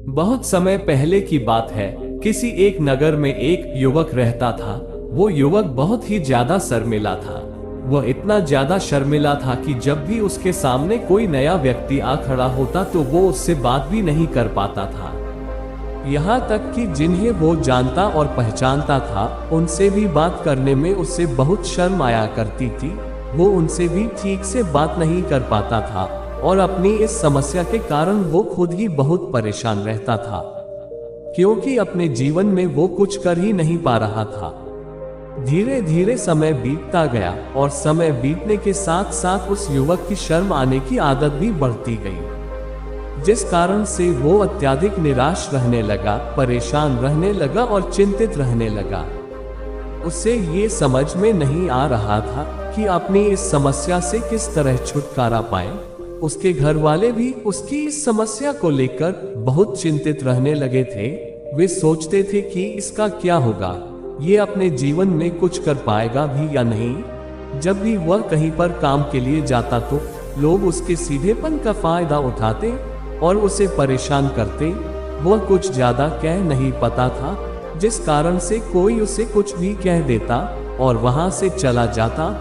बहुत समय पहले की बात है। किसी एक नगर में एक युवक रहता था। वो युवक बहुत ही ज्यादा शर्मिला था। वह इतना ज्यादा शर्मिला था कि जब भी उसके सामने कोई नया व्यक्ति आ खड़ा होता तो वो उससे बात भी नहीं कर पाता था। यहाँ तक कि जिन्हें वो जानता और पहचानता था उनसे भी बात करने में उसे बहुत शर्म आया करती थी। वो उनसे भी ठीक से बात नहीं कर पाता था और अपनी इस समस्या के कारण वो खुद ही बहुत परेशान रहता था, क्योंकि अपने जीवन में वो कुछ कर ही नहीं पा रहा था। धीरे धीरे समय बीतता गया और समय बीतने के साथ साथ उस युवक की शर्म आने की आदत भी बढ़ती गई, जिस कारण से वो अत्यधिक निराश रहने लगा, परेशान रहने लगा और चिंतित रहने लगा। उसे ये समझ में नहीं आ रहा था कि अपनी इस समस्या से किस तरह छुटकारा पाए। उसके घर वाले भी उसकी इस समस्या को लेकर बहुत चिंतित रहने लगे थे। वे सोचते थे कि इसका क्या होगा, ये अपने जीवन में कुछ कर पाएगा भी या नहीं। जब भी वह कहीं पर काम के लिए जाता तो लोग उसके सीधेपन का फायदा उठाते और उसे परेशान करते। वह कुछ ज्यादा कह नहीं पाता था, जिस कारण से कोई उसे कुछ भी कह देता और वहां से चला जाता।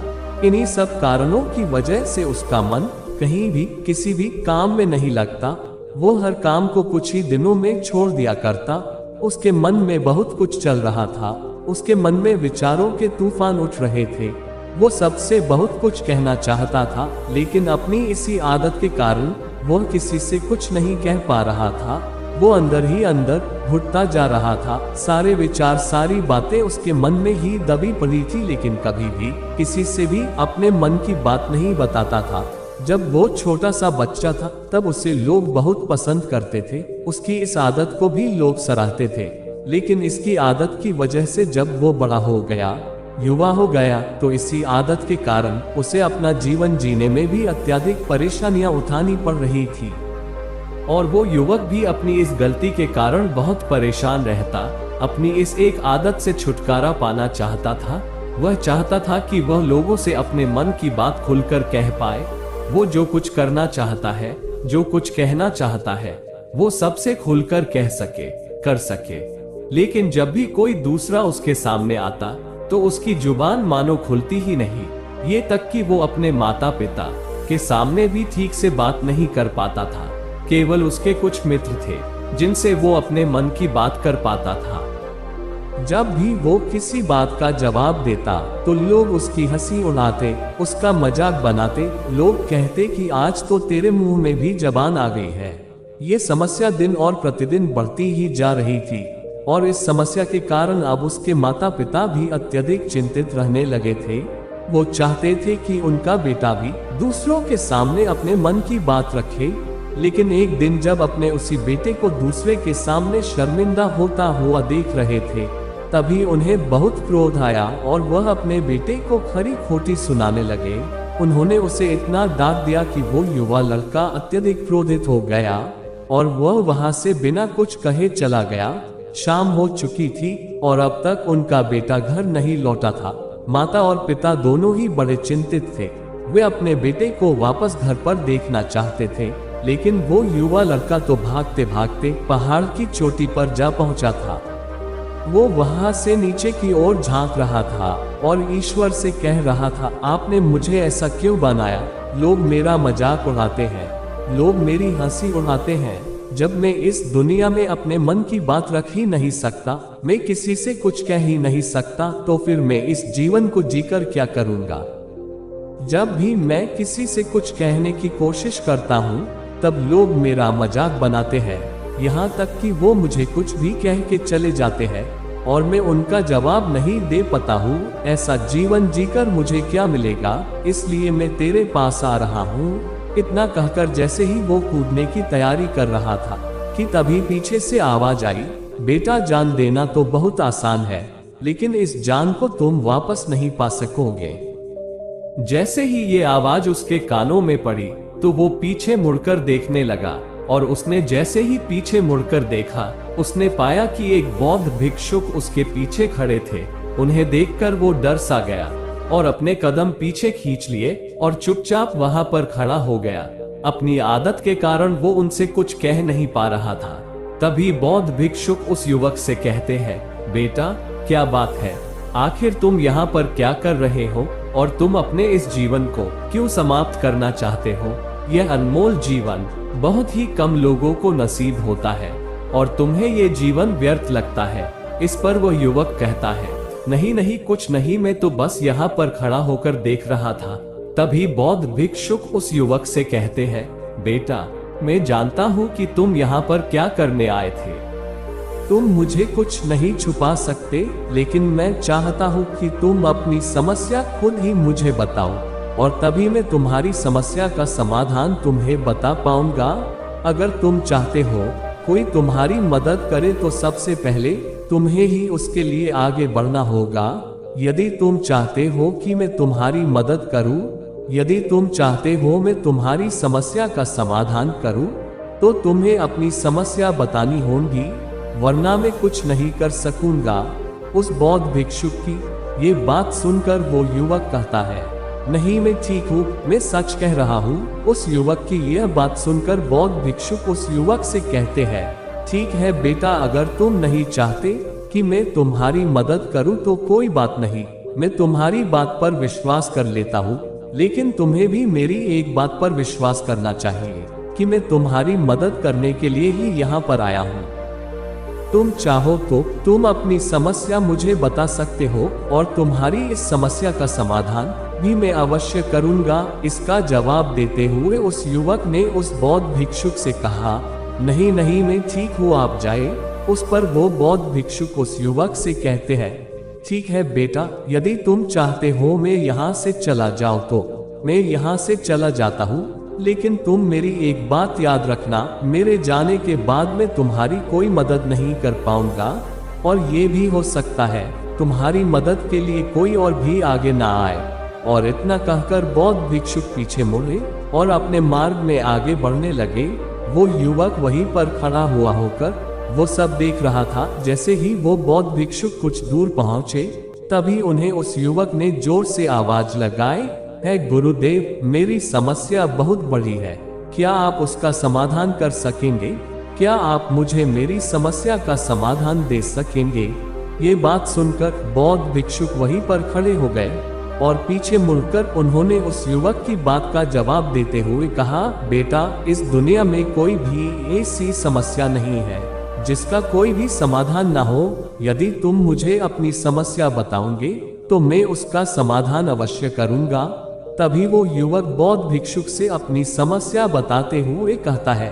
इन्हीं सब कारणों की वजह से उसका मन कहीं भी किसी भी काम में नहीं लगता। वो हर काम को कुछ ही दिनों में छोड़ दिया करता। उसके मन में बहुत कुछ चल रहा था। उसके मन में विचारों के तूफान उठ रहे थे। वो सबसे बहुत कुछ कहना चाहता था, लेकिन अपनी इसी आदत के कारण वो किसी से कुछ नहीं कह पा रहा था। वो अंदर ही अंदर घुटता जा रहा था। सारे विचार, सारी बातें उसके मन में ही दबी पड़ी थी, लेकिन कभी भी किसी से भी अपने मन की बात नहीं बताता था। जब वो छोटा सा बच्चा था तब उसे लोग बहुत पसंद करते थे। उसकी इस आदत को भी लोग सराहते थे, लेकिन इसकी आदत की वजह से जब वो बड़ा हो गया, युवा हो गया, तो इसी आदत के कारण उसे अपना जीवन जीने में भी अत्यधिक परेशानियां उठानी पड़ रही थी। और वो युवक भी अपनी इस गलती के कारण बहुत परेशान रहता। अपनी इस एक आदत से छुटकारा पाना चाहता था। वह चाहता था कि वह लोगों से अपने मन की बात खुलकर कह पाए। वो जो कुछ करना चाहता है, जो कुछ कहना चाहता है, वो सबसे खुलकर कह सके, कर सके। लेकिन जब भी कोई दूसरा उसके सामने आता तो उसकी जुबान मानो खुलती ही नहीं। ये तक कि वो अपने माता पिता के सामने भी ठीक से बात नहीं कर पाता था। केवल उसके कुछ मित्र थे जिनसे वो अपने मन की बात कर पाता था। जब भी वो किसी बात का जवाब देता तो लोग उसकी हंसी उड़ाते, उसका मजाक बनाते। लोग कहते कि आज तो तेरे मुंह में भी जबान आ गई है। ये समस्या दिन और प्रतिदिन बढ़ती ही जा रही थी और इस समस्या के कारण अब उसके माता पिता भी अत्यधिक चिंतित रहने लगे थे। वो चाहते थे कि उनका बेटा भी दूसरों के सामने अपने मन की बात रखे, लेकिन एक दिन जब अपने उसी बेटे को दूसरे के सामने शर्मिंदा होता हुआ देख रहे थे, तभी उन्हें बहुत क्रोध आया और वह अपने बेटे को खरी खोटी सुनाने लगे। उन्होंने उसे इतना डांट दिया कि वो युवा लड़का अत्यधिक क्रोधित हो गया और वह वहां से बिना कुछ कहे चला गया। शाम हो चुकी थी और अब तक उनका बेटा घर नहीं लौटा था। माता और पिता दोनों ही बड़े चिंतित थे। वे अपने बेटे को वापस घर पर देखना चाहते थे, लेकिन वो युवा लड़का तो भागते भागते पहाड़ की चोटी पर जा पहुंचा था। वो वहां से नीचे की ओर झांक रहा था और ईश्वर से कह रहा था, आपने मुझे ऐसा क्यों बनाया? लोग मेरा मजाक उड़ाते हैं, लोग मेरी हंसी उड़ाते हैं। जब मैं इस दुनिया में अपने मन की बात रख ही नहीं सकता, मैं किसी से कुछ कह ही नहीं सकता, तो फिर मैं इस जीवन को जीकर क्या करूंगा? जब भी मैं किसी से कुछ कहने की कोशिश करता हूँ तब लोग मेरा मजाक बनाते हैं। यहाँ तक कि वो मुझे कुछ भी कह के चले जाते हैं और मैं उनका जवाब नहीं दे पाता हूँ। ऐसा जीवन जीकर मुझे क्या मिलेगा? इसलिए मैं तेरे पास आ रहा हूँ। इतना कहकर जैसे ही वो कूदने की तैयारी कर रहा था कि तभी पीछे से आवाज आई, बेटा जान देना तो बहुत आसान है, लेकिन इस जान को तुम वापस नहीं पा सकोगे। जैसे ही ये आवाज उसके कानों में पड़ी तो वो पीछे मुड़कर देखने लगा और उसने जैसे ही पीछे मुड़कर देखा, उसने पाया कि एक बौद्ध भिक्षुक उसके पीछे खड़े थे। उन्हें देखकर वो डर सा गया और अपने कदम पीछे खींच लिए और चुपचाप वहां पर खड़ा हो गया। अपनी आदत के कारण वो उनसे कुछ कह नहीं पा रहा था। तभी बौद्ध भिक्षुक उस युवक से कहते हैं, बेटा क्या बात है, आखिर तुम यहाँ पर क्या कर रहे हो और तुम अपने इस जीवन को क्यों समाप्त करना चाहते हो? यह अनमोल जीवन बहुत ही कम लोगों को नसीब होता है और तुम्हें ये जीवन व्यर्थ लगता है। इस पर वो युवक कहता है, नहीं नहीं कुछ नहीं, मैं तो बस यहाँ पर खड़ा होकर देख रहा था। तभी बौद्ध भिक्षुक उस युवक से कहते हैं, बेटा मैं जानता हूँ कि तुम यहाँ पर क्या करने आए थे। तुम मुझे कुछ नहीं छुपा सकते, लेकिन मैं चाहता हूँ कि तुम अपनी समस्या खुद ही मुझे बताओ और तभी मैं तुम्हारी समस्या का समाधान तुम्हें बता पाऊंगा। अगर तुम चाहते हो कोई तुम्हारी मदद करे तो सबसे पहले तुम्हें ही उसके लिए आगे बढ़ना होगा। यदि तुम चाहते हो कि मैं तुम्हारी मदद करूं, यदि तुम चाहते हो मैं तुम्हारी समस्या का समाधान करूं, तो तुम्हें अपनी समस्या बतानी होगी, वरना मैं कुछ नहीं कर सकूंगा। उस बौद्ध भिक्षुक की ये बात सुनकर वो युवक कहता है, नहीं मैं ठीक हूँ, मैं सच कह रहा हूँ। उस युवक की यह बात सुनकर बौद्ध भिक्षुक उस युवक से कहते हैं, ठीक है बेटा, अगर तुम नहीं चाहते कि मैं तुम्हारी मदद करूं तो कोई बात नहीं, मैं तुम्हारी बात पर विश्वास कर लेता हूं, लेकिन तुम्हें भी मेरी एक बात पर विश्वास करना चाहिए कि मैं तुम्हारी मदद करने के लिए ही यहाँ पर आया हूँ। तुम चाहो तो तुम अपनी समस्या मुझे बता सकते हो और तुम्हारी इस समस्या का समाधान भी मैं अवश्य करूँगा। इसका जवाब देते हुए उस युवक ने उस बौद्ध भिक्षुक से कहा, नहीं नहीं मैं ठीक हूँ, आप जाए। उस पर वो बौद्ध भिक्षुक उस युवक से कहते हैं, ठीक है बेटा, यदि तुम चाहते हो मैं यहाँ से चला जाऊँ तो मैं यहाँ से चला जाता हूँ, लेकिन तुम मेरी एक बात याद रखना, मेरे जाने के बाद मैं तुम्हारी कोई मदद नहीं कर पाऊंगा और ये भी हो सकता है तुम्हारी मदद के लिए कोई और भी आगे ना आए। और इतना कहकर बौद्ध भिक्षुक पीछे मुड़े और अपने मार्ग में आगे बढ़ने लगे। वो युवक वहीं पर खड़ा हुआ होकर वो सब देख रहा था। जैसे ही वो बौद्ध भिक्षुक कुछ दूर पहुंचे, तभी उन्हें उस युवक ने जोर से आवाज लगाई, है गुरुदेव, मेरी समस्या बहुत बड़ी है, क्या आप उसका समाधान कर सकेंगे? क्या आप मुझे मेरी समस्या का समाधान दे सकेंगे? ये बात सुनकर बौद्ध भिक्षुक वहीं पर खड़े हो गए और पीछे मुड़कर उन्होंने उस युवक की बात का जवाब देते हुए कहा, बेटा, इस दुनिया में कोई भी ऐसी समस्या नहीं है जिसका कोई भी समाधान ना हो। यदि तुम मुझे अपनी समस्या बताओगे तो मैं उसका समाधान अवश्य करूंगा। तभी वो युवक बौद्ध भिक्षुक से अपनी समस्या बताते हुए कहता है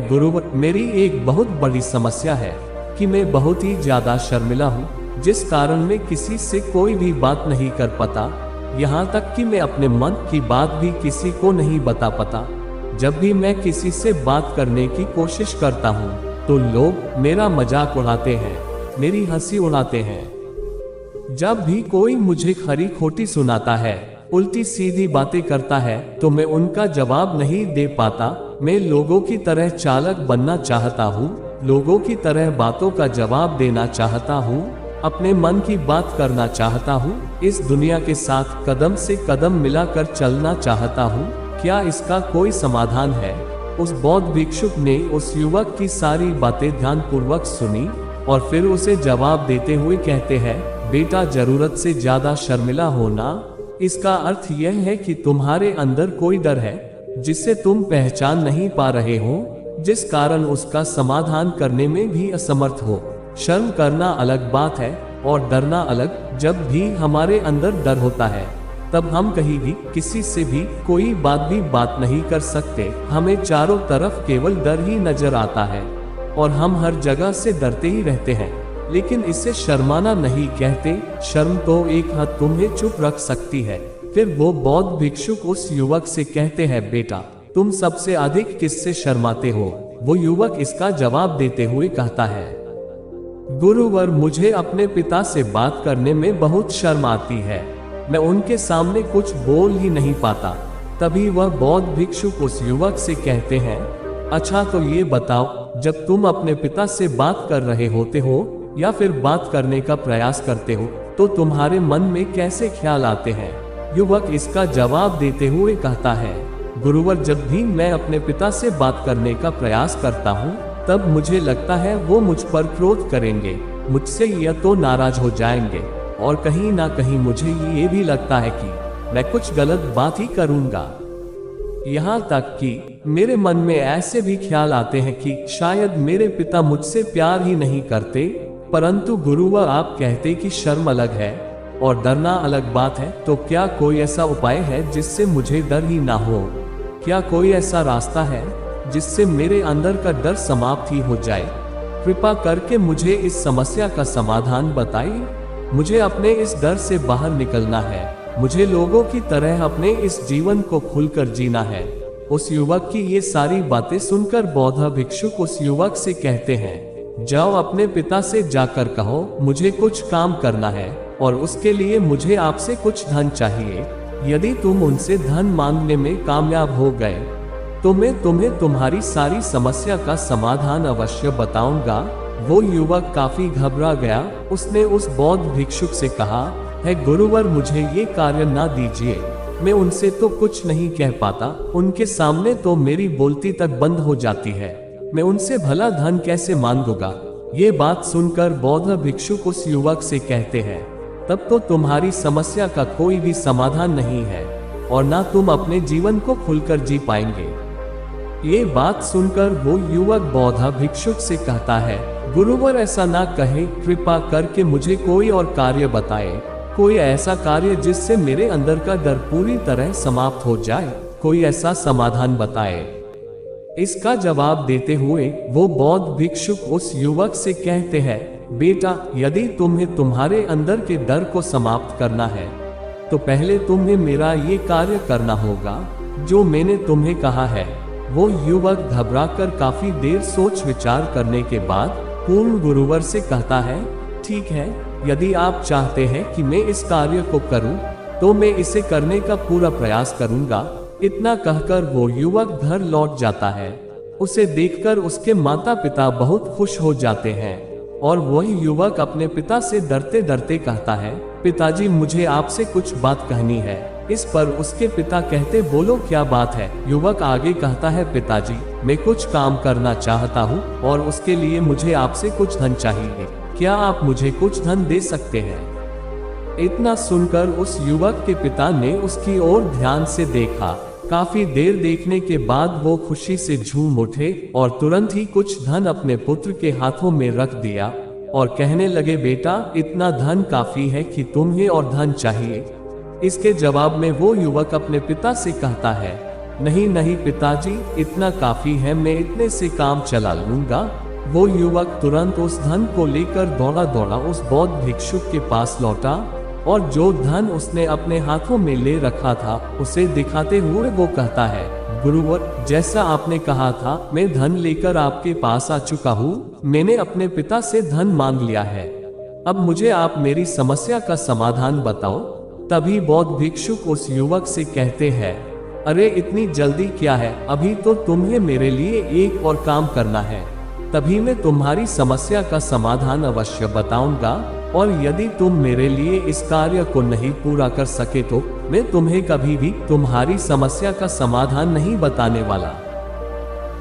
गुरुवर, मेरी एक बहुत बड़ी समस्या है कि मैं बहुत ही ज्यादा शर्मिला हूँ, जिस कारण मैं किसी से कोई भी बात नहीं कर पाता, यहाँ तक कि मैं अपने मन की बात भी किसी को नहीं बता पाता। जब भी मैं किसी से बात करने की कोशिश करता हूँ तो लोग मेरा मजाक उड़ाते हैं, मेरी हंसी उड़ाते हैं। जब भी कोई मुझे खरी खोटी सुनाता है, उल्टी सीधी बातें करता है, तो मैं उनका जवाब नहीं दे पाता। मैं लोगों की तरह चालाक बनना चाहता हूँ, लोगों की तरह बातों का जवाब देना चाहता हूँ, अपने मन की बात करना चाहता हूँ, इस दुनिया के साथ कदम से कदम मिलाकर चलना चाहता हूँ। क्या इसका कोई समाधान है? उस बौद्ध भिक्षुक ने उस युवक की सारी बातें ध्यानपूर्वक सुनी और फिर उसे जवाब देते हुए कहते हैं, बेटा, जरूरत से ज्यादा शर्मिला होना, इसका अर्थ यह है कि तुम्हारे अंदर कोई डर है जिसे तुम पहचान नहीं पा रहे हो, जिस कारण उसका समाधान करने में भी असमर्थ हो। शर्म करना अलग बात है और डरना अलग। जब भी हमारे अंदर डर होता है तब हम कहीं भी किसी से भी कोई बात नहीं कर सकते। हमें चारों तरफ केवल डर ही नजर आता है और हम हर जगह से डरते ही रहते हैं, लेकिन इसे शर्माना नहीं कहते। शर्म तो एक हद तुम्हें चुप रख सकती है। फिर वो बौद्ध भिक्षुक उस युवक से कहते हैं, बेटा, तुम सबसे अधिक किससे शर्माते हो? वो युवक इसका जवाब देते हुए कहता है, गुरुवर, मुझे अपने पिता से बात करने में बहुत शर्म आती है, मैं उनके सामने कुछ बोल ही नहीं पाता। तभी वह बौद्ध भिक्षुक उस युवक से कहते हैं, अच्छा तो ये बताओ, जब तुम अपने पिता से बात कर रहे होते हो या फिर बात करने का प्रयास करते हो तो तुम्हारे मन में कैसे ख्याल आते हैं? युवक इसका जवाब देते हुए कहता है, गुरुवर, जब भी मैं अपने पिता से बात करने का प्रयास करता हूँ तब मुझे लगता है वो मुझ पर क्रोध करेंगे, मुझसे या तो नाराज हो जाएंगे, और कहीं ना कहीं मुझे ये भी लगता है कि मैं कुछ गलत बात ही करूंगा। यहाँ तक कि मेरे मन में ऐसे भी ख्याल आते हैं कि शायद मेरे पिता मुझसे प्यार ही नहीं करते, परंतु गुरुवर आप कहते कि शर्म अलग है और डरना अलग बात है, तो क्या कोई ऐसा उपाय है जिससे मुझे डर ही ना हो? क्या कोई ऐसा रास्ता है जिससे मेरे अंदर का डर समाप्त ही हो जाए? कृपा करके मुझे इस समस्या का समाधान बताइए। मुझे अपने इस डर से बाहर निकलना है। मुझे लोगों की तरह अपने इस जीवन को खुलकर जीना है। उस युवक की ये सारी बातें सुनकर बौद्ध भिक्षुक उस युवक से कहते हैं, जाओ अपने पिता से जाकर कहो मुझे कुछ काम करना है और उसके लिए मुझे आपसे कुछ धन चाहिए। यदि तुम उनसे धन मांगने में कामयाब हो गए तो मैं तुम्हें तुम्हारी सारी समस्या का समाधान अवश्य बताऊंगा। वो युवक काफी घबरा गया। उसने उस बौद्ध भिक्षुक से कहा, है गुरुवर मुझे ये कार्य ना दीजिए, मैं उनसे तो कुछ नहीं कह पाता, उनके सामने तो मेरी बोलती तक बंद हो जाती है, मैं उनसे भला धन कैसे मांगूंगा? ये बात सुनकर बौद्ध भिक्षुक उस युवक से कहते हैं, तब तो तुम्हारी समस्या का कोई भी समाधान नहीं है और ना तुम अपने जीवन को खुलकर जी पाएंगे। ये बात सुनकर वो युवक बौद्ध भिक्षुक से कहता है, गुरुवर ऐसा ना कहे, कृपा करके मुझे कोई और कार्य बताए, कोई ऐसा कार्य जिससे मेरे अंदर का डर पूरी तरह समाप्त हो जाए, कोई ऐसा समाधान बताए। इसका जवाब देते हुए वो बौद्ध भिक्षुक उस युवक से कहते हैं, बेटा यदि तुम्हें तुम्हारे अंदर के डर को समाप्त करना है तो पहले तुम्हें मेरा ये कार्य करना होगा जो मैंने तुम्हें कहा है। वो युवक घबराकर काफी देर सोच विचार करने के बाद पूर्ण गुरुवर से कहता है, ठीक है, यदि आप चाहते हैं कि मैं इस कार्य को करूं, तो मैं इसे करने का पूरा प्रयास करूंगा। इतना कहकर वो युवक घर लौट जाता है। उसे देखकर उसके माता पिता बहुत खुश हो जाते हैं और वही युवक अपने पिता से डरते डरते कहता है, पिताजी मुझे आपसे कुछ बात कहनी है। इस पर उसके पिता कहते, बोलो क्या बात है? युवक आगे कहता है, पिताजी मैं कुछ काम करना चाहता हूँ और उसके लिए मुझे आपसे कुछ धन चाहिए, क्या आप मुझे कुछ धन दे सकते हैं? इतना सुनकर उस युवक के पिता ने उसकी ओर ध्यान से देखा। काफी देर देखने के बाद वो खुशी से झूम उठे और तुरंत ही कुछ धन अपने पुत्र के हाथों में रख दिया और कहने लगे, बेटा इतना धन काफी है कि तुम्हें और धन चाहिए? इसके जवाब में वो युवक अपने पिता से कहता है, नहीं नहीं पिताजी, इतना काफी है, मैं इतने से काम चला लूंगा। वो युवक तुरंत उस धन को लेकर दौड़ा दौड़ा उस बौद्ध भिक्षुक के पास लौटा और जो धन उसने अपने हाथों में ले रखा था उसे दिखाते हुए वो कहता है, गुरुवर जैसा आपने कहा था मैं धन लेकर आपके पास आ चुका हूँ। मैंने अपने पिता से धन मांग लिया है, अब मुझे आप मेरी समस्या का समाधान बताओ। तभी बौद्ध भिक्षुक उस युवक से कहते हैं, अरे इतनी जल्दी क्या है, अभी तो तुम्हें मेरे लिए एक और काम करना है, तभी मैं तुम्हारी समस्या का समाधान अवश्य बताऊंगा, और यदि तुम मेरे लिए इस कार्य को नहीं पूरा कर सके तो मैं तुम्हें कभी भी तुम्हारी समस्या का समाधान नहीं बताने वाला।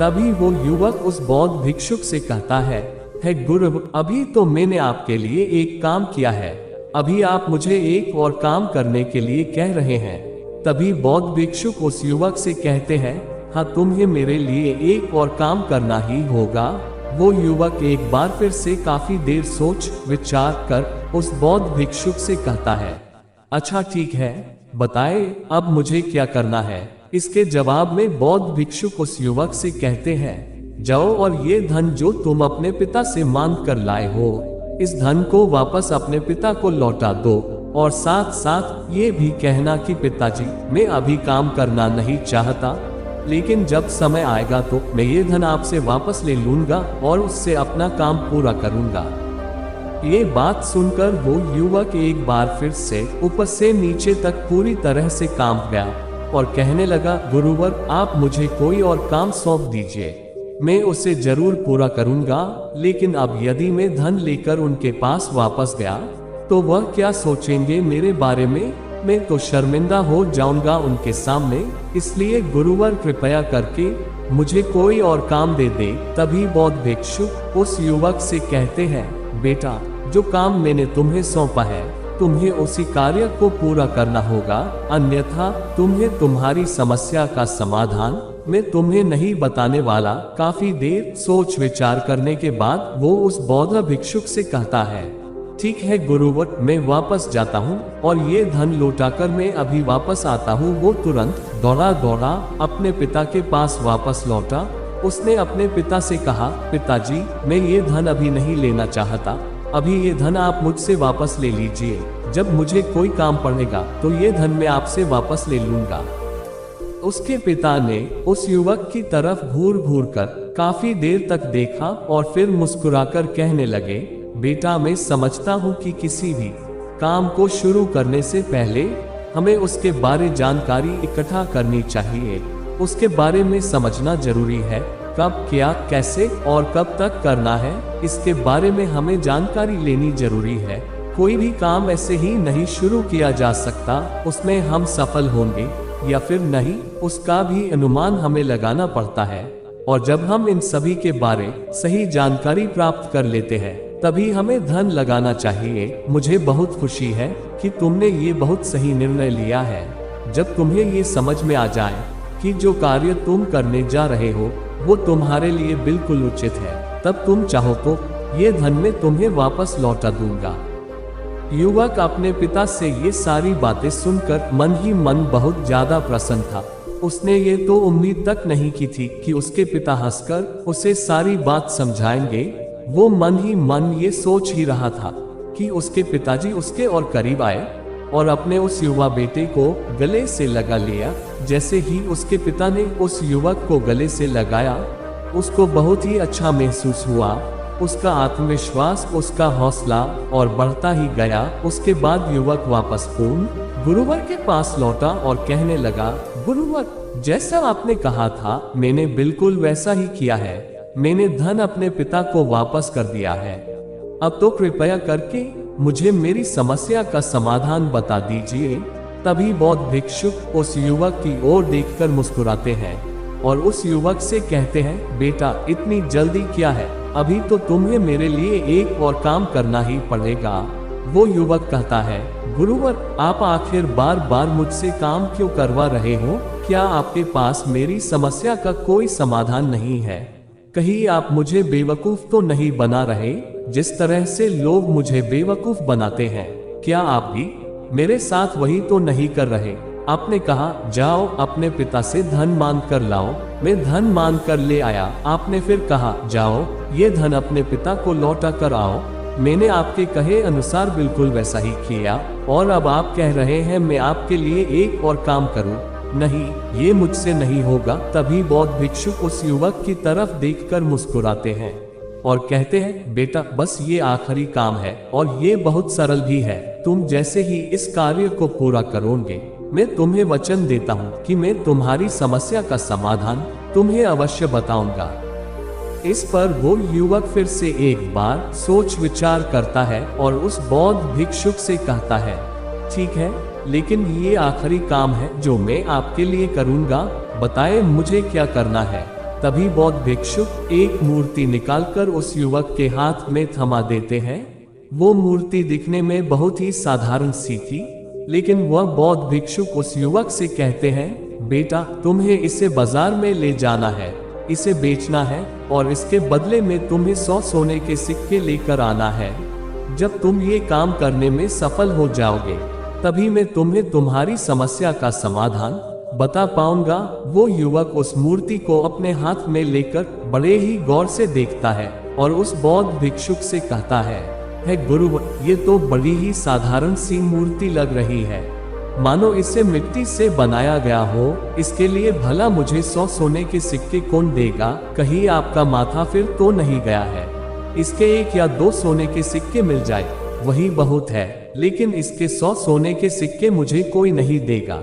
तभी वो युवक उस बौद्ध भिक्षुक से कहता है गुरु अभी तो मैंने आपके लिए एक काम किया है, अभी आप मुझे एक और काम करने के लिए कह रहे हैं। तभी बौद्ध भिक्षुक उस युवक से कहते हैं, हाँ तुम्हें मेरे लिए एक और काम करना ही होगा। वो युवक एक बार फिर से काफी देर सोच विचार कर उस बौद्ध भिक्षुक से कहता है, अच्छा ठीक है, बताए अब मुझे क्या करना है। इसके जवाब में बौद्ध भिक्षुक उस युवक से कहते हैं, जाओ और ये धन जो तुम अपने पिता से मांग कर लाए हो, इस धन को वापस अपने पिता को लौटा दो, और साथ साथ ये भी कहना कि पिताजी मैं अभी काम करना नहीं चाहता, लेकिन जब समय आएगा तो मैं ये धन आपसे वापस ले लूंगा और उससे अपना काम पूरा करूंगा। ये बात सुनकर वो युवक एक बार फिर से ऊपर से नीचे तक पूरी तरह से कांप गया और कहने लगा, गुरुवर आप मुझे कोई और काम सौंप दीजिए, मैं उसे जरूर पूरा करूंगा, लेकिन अब यदि मैं धन लेकर उनके पास वापस गया तो वह क्या सोचेंगे मेरे बारे में, मैं तो शर्मिंदा हो जाऊंगा उनके सामने। इसलिए गुरुवर कृपया करके मुझे कोई और काम दे दे। तभी बौद्ध भिक्षुक उस युवक से कहते हैं, बेटा, जो काम मैंने तुम्हें सौंपा है, तुम्हें उसी कार्य को पूरा करना होगा, अन्यथा तुम्हें तुम्हारी समस्या का समाधान मैं तुम्हें नहीं बताने वाला। काफी देर सोच विचार करने के बाद वो उस बौद्ध भिक्षुक से कहता है, ठीक है गुरुवर, मैं वापस जाता हूँ और ये धन लौटाकर मैं अभी वापस आता हूँ। वो तुरंत दौड़ा दौड़ा अपने पिता के पास वापस लौटा। उसने अपने पिता से कहा, पिताजी, मैं ये धन अभी नहीं लेना चाहता, अभी ये धन आप मुझसे वापस ले लीजिए। जब मुझे कोई काम पड़ेगा तो ये धन मैं आपसे वापस ले लूंगा। उसके पिता ने उस युवक की तरफ घूर घूर कर काफी देर तक देखा और फिर मुस्कुराकर कहने लगे, बेटा, मैं समझता हूँ कि किसी भी काम को शुरू करने से पहले हमें उसके बारे जानकारी इकट्ठा करनी चाहिए। उसके बारे में समझना जरूरी है, कब, क्या, कैसे और कब तक करना है, इसके बारे में हमें जानकारी लेनी जरूरी है। कोई भी काम ऐसे ही नहीं शुरू किया जा सकता, उसमें हम सफल होंगे या फिर नहीं, उसका भी अनुमान हमें लगाना पड़ता है। और जब हम इन सभी के बारे सही जानकारी प्राप्त कर लेते हैं, तभी हमें धन लगाना चाहिए। मुझे बहुत खुशी है कि तुमने ये बहुत सही निर्णय लिया है। जब तुम्हें ये समझ में आ जाए कि जो कार्य तुम करने जा रहे हो वो तुम्हारे लिए बिल्कुल उचित है, तब तुम चाहो तो ये धन मैं तुम्हें वापस लौटा दूंगा। युवक अपने पिता से ये सारी बातें सुनकर मन ही मन बहुत ज्यादा प्रसन्न था। उसने ये तो उम्मीद तक नहीं की थी कि उसके पिता हंसकर उसे सारी बात समझाएंगे। वो मन ही मन ये सोच ही रहा था कि उसके पिताजी उसके और करीब आए और अपने उस युवा बेटे को गले से लगा लिया। जैसे ही उसके पिता ने उस युवक को गले से लगाया, उसको बहुत ही अच्छा महसूस हुआ। उसका आत्मविश्वास, उसका हौसला और बढ़ता ही गया। उसके बाद युवक वापस पूर्ण गुरुवर के पास लौटा और कहने लगा, गुरुवर, जैसा आपने कहा था मैंने बिल्कुल वैसा ही किया है। मैंने धन अपने पिता को वापस कर दिया है। अब तो कृपया करके मुझे मेरी समस्या का समाधान बता दीजिए। तभी बौद्ध भिक्षुक उस युवक की ओर देखकर मुस्कुराते हैं और उस युवक से कहते हैं, बेटा, इतनी जल्दी क्या है, अभी तो तुम्हें मेरे लिए एक और काम करना ही पड़ेगा। वो युवक कहता है, गुरुवर, आप आखिर बार बार मुझसे काम क्यों करवा रहे हो? क्या आपके पास मेरी समस्या का कोई समाधान नहीं है? कहीं आप मुझे बेवकूफ तो नहीं बना रहे, जिस तरह से लोग मुझे बेवकूफ बनाते हैं? क्या आप भी मेरे साथ वही तो नहीं कर रहे? आपने कहा, जाओ अपने पिता से धन मांग कर लाओ। मैं धन मांग कर ले आया। आपने फिर कहा, जाओ ये धन अपने पिता को लौटा कर आओ। मैंने आपके कहे अनुसार बिल्कुल वैसा ही किया और अब आप कह रहे हैं मैं आपके लिए एक और काम करूं। नहीं, ये मुझसे नहीं होगा। तभी बौद्ध भिक्षुक उस युवक की तरफ देखकर मुस्कुराते हैं और कहते हैं, बेटा, बस ये आखिरी काम है और ये बहुत सरल भी है। तुम जैसे ही इस कार्य को पूरा करोगे, मैं तुम्हें वचन देता हूँ कि मैं तुम्हारी समस्या का समाधान तुम्हें अवश्य बताऊंगा। इस पर वो युवक फिर से एक बार सोच विचार करता है और उस बौद्ध भिक्षुक से कहता है, ठीक है, लेकिन ये आखिरी काम है जो मैं आपके लिए करूंगा, बताएं मुझे क्या करना है। तभी बौद्ध भिक्षुक एक मूर्ति निकालकर उस युवक के हाथ में थमा देते हैं। वो मूर्ति दिखने में बहुत ही साधारण सी थी, लेकिन वह बौद्ध भिक्षुक उस युवक से कहते हैं, बेटा, तुम्हें इसे बाजार में ले जाना है, इसे बेचना है और इसके बदले में तुम्हें 100 सोने के सिक्के लेकर आना है। जब तुम ये काम करने में सफल हो जाओगे, तभी मैं तुम्हें तुम्हारी समस्या का समाधान बता पाऊंगा। वो युवक उस मूर्ति को अपने हाथ में लेकर बड़े ही गौर से देखता है और उस बौद्ध भिक्षुक से कहता है गुरुवर, ये तो बड़ी ही साधारण सी मूर्ति लग रही है, मानो इसे मिट्टी से बनाया गया हो। इसके लिए भला मुझे 100 सोने के सिक्के कौन देगा? कहीं आपका माथा फिर तो नहीं गया है? इसके 1 या 2 सोने के सिक्के मिल जाए वही बहुत है, लेकिन इसके 100 सोने के सिक्के मुझे कोई नहीं देगा।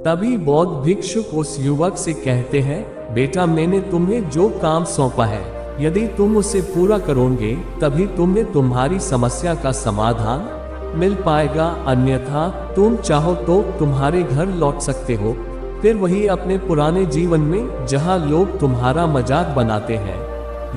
तभी बौद्ध भिक्षुक उस युवक से कहते हैं, बेटा, मैंने तुम्हें जो काम सौंपा है, यदि तुम उसे पूरा करोगे तभी तुम्हें तुम्हारी समस्या का समाधान मिल पाएगा, अन्यथा तुम चाहो तो तुम्हारे घर लौट सकते हो। फिर वही अपने पुराने जीवन में, जहां लोग तुम्हारा मजाक बनाते हैं,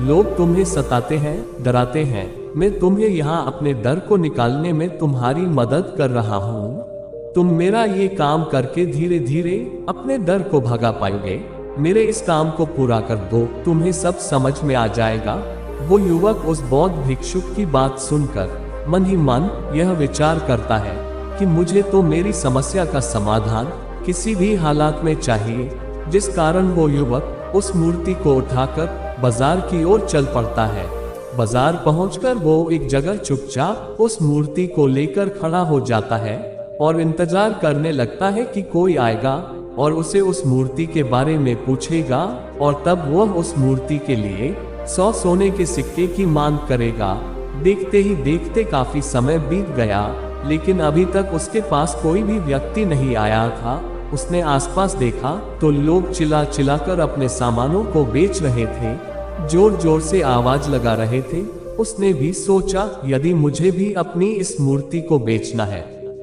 लोग तुम्हें सताते हैं, डराते हैं। मैं तुम्हें यहाँ अपने डर को निकालने में तुम्हारी मदद कर रहा हूँ। तुम मेरा ये काम करके धीरे धीरे अपने डर को भगा पाओगे। मेरे इस काम को पूरा कर दो, तुम्हें सब समझ में आ जाएगा। वो युवक उस बौद्ध भिक्षुक की बात सुनकर मन ही मन यह विचार करता है कि मुझे तो मेरी समस्या का समाधान किसी भी हालात में चाहिए, जिस कारण वो युवक उस मूर्ति को उठाकर बाजार की ओर चल पड़ता है। बाजार पहुंचकर वो एक जगह चुपचाप उस मूर्ति को लेकर खड़ा हो जाता है और इंतजार करने लगता है कि कोई आएगा और उसे उस मूर्ति के बारे में पूछेगा, और तब वह उस मूर्ति के लिए 100 सोने के सिक्के की मांग करेगा। देखते ही देखते काफी समय बीत गया, लेकिन अभी तक उसके पास कोई भी व्यक्ति नहीं आया था। उसने आसपास देखा तो लोग चिल्ला चिल्लाकर अपने सामानों को बेच रहे थे, जोर जोर से आवाज लगा रहे थे। उसने भी सोचा, यदि मुझे भी अपनी इस मूर्ति को बेचना है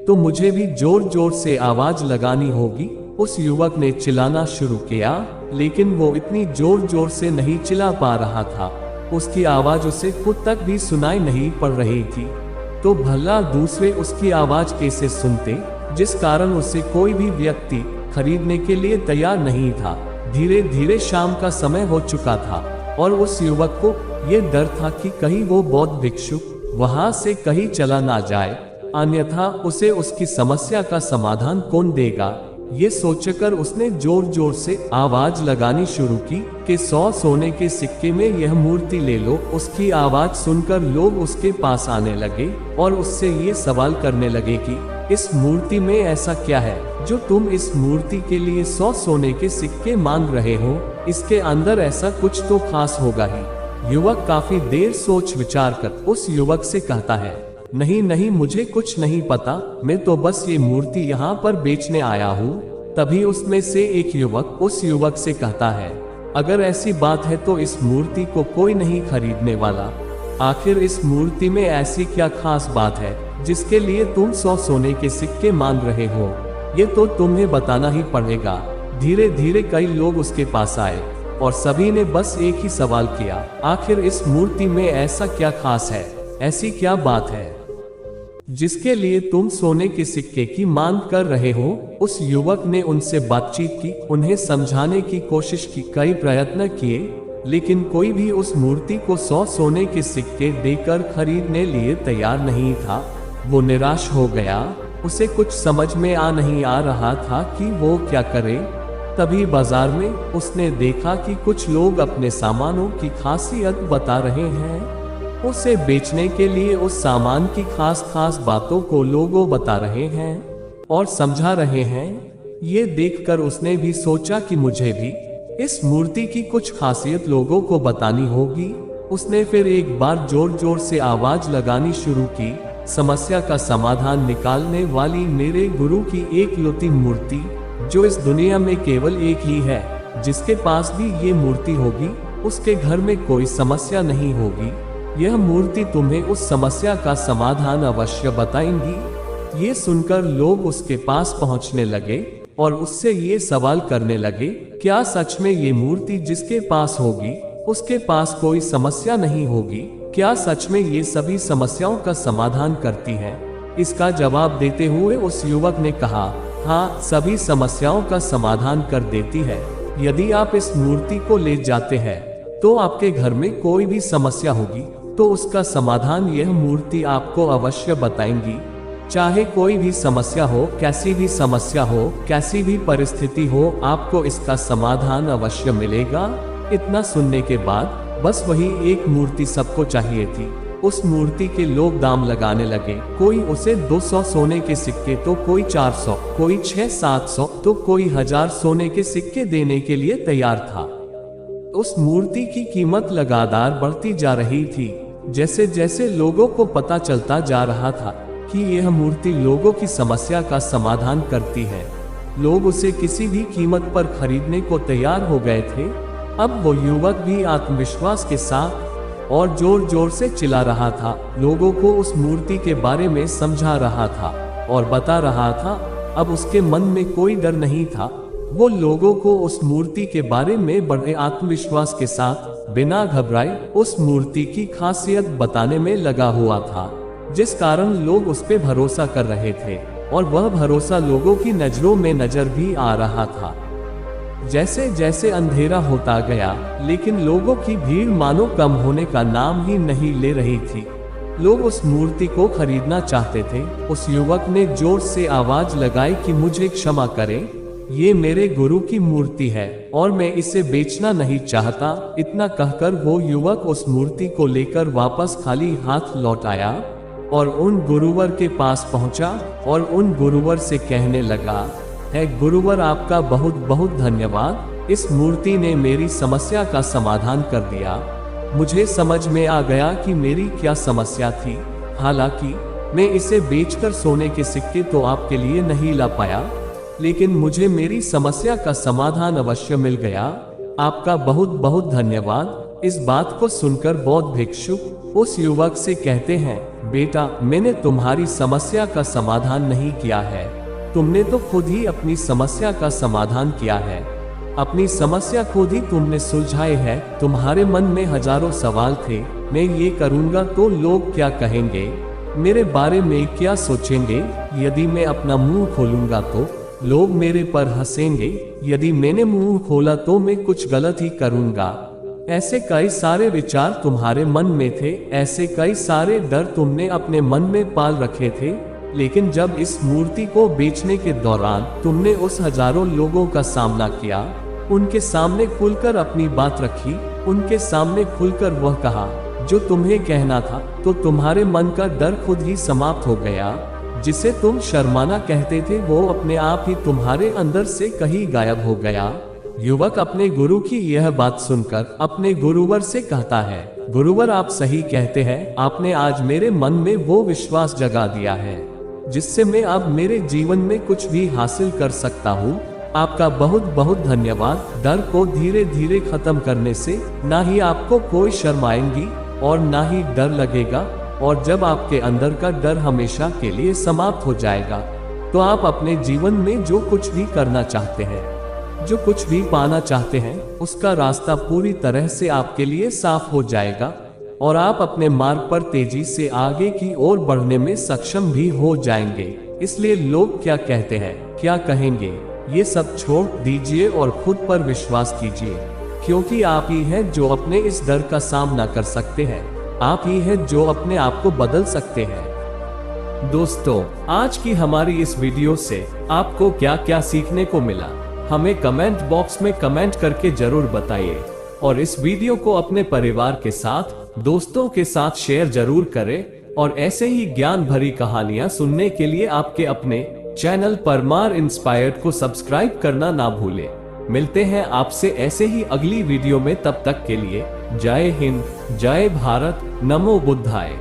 तो मुझे भी जोर जोर से आवाज लगानी होगी। उस युवक ने चिल्लाना शुरू किया, लेकिन वो इतनी जोर जोर से नहीं चिल्ला पा रहा था। उसकी आवाज उसे खुद तक भी सुनाई नहीं पड़ रही थी, तो भला दूसरे उसकी आवाज कैसे सुनते, जिस कारण उसे कोई भी व्यक्ति खरीदने के लिए तैयार नहीं था। धीरे धीरे शाम का समय हो चुका था और उस युवक को यह डर था कि कहीं वो बौद्ध भिक्षुक वहां से कहीं चला ना जाए, अन्यथा उसे उसकी समस्या का समाधान कौन देगा। ये सोचकर उसने जोर जोर से आवाज लगानी शुरू की कि 100 सोने के सिक्के में यह मूर्ति ले लो। उसकी आवाज सुनकर लोग उसके पास आने लगे और उससे ये सवाल करने लगे कि इस मूर्ति में ऐसा क्या है जो तुम इस मूर्ति के लिए 100 सोने के सिक्के मांग रहे हो। इसके अंदर ऐसा कुछ तो खास होगा ही। युवक काफी देर सोच विचार कर उस युवक से कहता है, नहीं नहीं, मुझे कुछ नहीं पता, मैं तो बस ये मूर्ति यहाँ पर बेचने आया हूँ। तभी उसमें से एक युवक उस युवक से कहता है, अगर ऐसी बात है तो इस मूर्ति को कोई नहीं खरीदने वाला। आखिर इस मूर्ति में ऐसी क्या खास बात है जिसके लिए तुम 100 सोने के सिक्के मांग रहे हो, ये तो तुम्हें बताना ही पड़ेगा। धीरे धीरे कई लोग उसके पास आए और सभी ने बस एक ही सवाल किया, आखिर इस मूर्ति में ऐसा क्या खास है, ऐसी क्या बात है जिसके लिए तुम सोने के सिक्के की मांग कर रहे हो। उस युवक ने उनसे बातचीत की, उन्हें समझाने की कोशिश की, कई प्रयत्न किए, लेकिन कोई भी उस मूर्ति को 100 सोने के सिक्के देकर खरीदने लिए तैयार नहीं था। वो निराश हो गया, उसे कुछ समझ में नहीं आ रहा था कि वो क्या करे। तभी बाजार में उसने देखा कि कुछ लोग अपने सामानों की खासियत बता रहे हैं। उसे बेचने के लिए उस सामान की खास खास बातों को लोगों बता रहे हैं और समझा रहे हैं। ये देखकर उसने भी सोचा कि मुझे भी इस मूर्ति की कुछ खासियत लोगों को बतानी होगी। उसने फिर एक बार जोर जोर से आवाज लगानी शुरू की, समस्या का समाधान निकालने वाली मेरे गुरु की एकलौती मूर्ति, जो इस दुनिया में केवल एक ही है, जिसके पास भी ये मूर्ति होगी उसके घर में कोई समस्या नहीं होगी। यह मूर्ति तुम्हें उस समस्या का समाधान अवश्य बताएंगी। ये सुनकर लोग उसके पास पहुंचने लगे और उससे ये सवाल करने लगे, क्या सच में ये मूर्ति जिसके पास होगी उसके पास कोई समस्या नहीं होगी? क्या सच में ये सभी समस्याओं का समाधान करती है? इसका जवाब देते हुए उस युवक ने कहा, हाँ, सभी समस्याओं का समाधान कर देती है। यदि आप इस मूर्ति को ले जाते हैं तो आपके घर में कोई भी समस्या होगी तो उसका समाधान यह मूर्ति आपको अवश्य बताएंगी। चाहे कोई भी समस्या हो, कैसी भी समस्या हो, कैसी भी परिस्थिति हो, आपको इसका समाधान अवश्य मिलेगा। इतना सुनने के बाद बस वही एक मूर्ति सबको चाहिए थी। उस मूर्ति के लोग दाम लगाने लगे, कोई उसे 200 सोने के सिक्के तो कोई 400, कोई 600-700 तो कोई 1000 सोने के सिक्के देने के लिए तैयार था। उस मूर्ति की कीमत लगातार बढ़ती जा रही थी। जैसे जैसे लोगों को पता चलता जा रहा था कि यह मूर्ति लोगों की समस्या का समाधान करती है, लोग उसे किसी भी कीमत पर खरीदने को तैयार हो गए थे। अब वो युवक भी आत्मविश्वास के साथ और जोर जोर से चिल्ला रहा था, लोगों को उस मूर्ति के बारे में समझा रहा था और बता रहा था। अब उसके मन में कोई डर नहीं था, वो लोगों को उस मूर्ति के बारे में बड़े आत्मविश्वास के साथ बिना घबराए उस मूर्ति की खासियत बताने में लगा हुआ था, जिस कारण लोग उस पे भरोसा कर रहे थे और वह भरोसा लोगों की नजरों में नजर भी आ रहा था। जैसे जैसे अंधेरा होता गया, लेकिन लोगों की भीड़ मानो कम होने का नाम ही नहीं ले रही थी। लोग उस मूर्ति को खरीदना चाहते थे। उस युवक ने जोर से आवाज लगाई कि मुझे क्षमा करें, ये मेरे गुरु की मूर्ति है और मैं इसे बेचना नहीं चाहता। इतना कहकर वो युवक उस मूर्ति को लेकर वापस खाली हाथ लौट आया और उन गुरुवर के पास पहुंचा और उन गुरुवर से कहने लगा, है गुरुवर, आपका बहुत बहुत धन्यवाद। इस मूर्ति ने मेरी समस्या का समाधान कर दिया। मुझे समझ में आ गया कि मेरी क्या समस्या थी। हालांकि मैं इसे बेचकर सोने के सिक्के तो आपके लिए नहीं ला पाया, लेकिन मुझे मेरी समस्या का समाधान अवश्य मिल गया। आपका बहुत बहुत धन्यवाद। इस बात को सुनकर बौद्ध भिक्षुक उस युवक से कहते हैं, बेटा, मैंने तुम्हारी समस्या का समाधान नहीं किया है, तुमने तो खुद ही अपनी समस्या का समाधान किया है। अपनी समस्या खुद ही तुमने सुलझाई है। तुम्हारे मन में हजारों सवाल थे, मैं ये करूंगा तो लोग क्या कहेंगे, मेरे बारे में क्या सोचेंगे, यदि मैं अपना मुंह खोलूंगा तो लोग मेरे पर हंसेंगे, यदि मैंने मुंह खोला तो मैं कुछ गलत ही करूंगा। ऐसे कई सारे विचार तुम्हारे मन में थे, ऐसे कई सारे डर तुमने अपने मन में पाल रखे थे। लेकिन जब इस मूर्ति को बेचने के दौरान तुमने उस हजारों लोगों का सामना किया, उनके सामने खुलकर अपनी बात रखी, उनके सामने खुलकर वह कहा जो तुम्हें कहना था, तो तुम्हारे मन का डर खुद ही समाप्त हो गया। जिसे तुम शर्माना कहते थे वो अपने आप ही तुम्हारे अंदर से कहीं गायब हो गया। युवक अपने गुरु की यह बात सुनकर अपने गुरुवर से कहता है, गुरुवर, आप सही कहते हैं। आपने आज मेरे मन में वो विश्वास जगा दिया है जिससे मैं अब मेरे जीवन में कुछ भी हासिल कर सकता हूँ। आपका बहुत बहुत धन्यवाद। डर को धीरे धीरे खत्म करने से ना ही आपको कोई शर्म आएगी और ना ही डर लगेगा, और जब आपके अंदर का डर हमेशा के लिए समाप्त हो जाएगा तो आप अपने जीवन में जो कुछ भी करना चाहते हैं, जो कुछ भी पाना चाहते हैं, उसका रास्ता पूरी तरह से आपके लिए साफ हो जाएगा और आप अपने मार्ग पर तेजी से आगे की ओर बढ़ने में सक्षम भी हो जाएंगे। इसलिए लोग क्या कहते हैं, क्या कहेंगे, ये सब छोड़ दीजिए और खुद पर विश्वास कीजिए, क्योंकि आप ही हैं जो अपने इस डर का सामना कर सकते हैं। आप ही हैं जो अपने आप को बदल सकते हैं। दोस्तों, आज की हमारी इस वीडियो से आपको क्या क्या सीखने को मिला, हमें कमेंट बॉक्स में कमेंट करके जरूर बताइए और इस वीडियो को अपने परिवार के साथ, दोस्तों के साथ शेयर जरूर करें। और ऐसे ही ज्ञान भरी कहानियां सुनने के लिए आपके अपने चैनल परमार इंस्पायर्ड को सब्सक्राइब करना ना भूलें। मिलते हैं आपसे ऐसे ही अगली वीडियो में, तब तक के लिए जय हिंद, जय भारत, नमो बुद्धाय।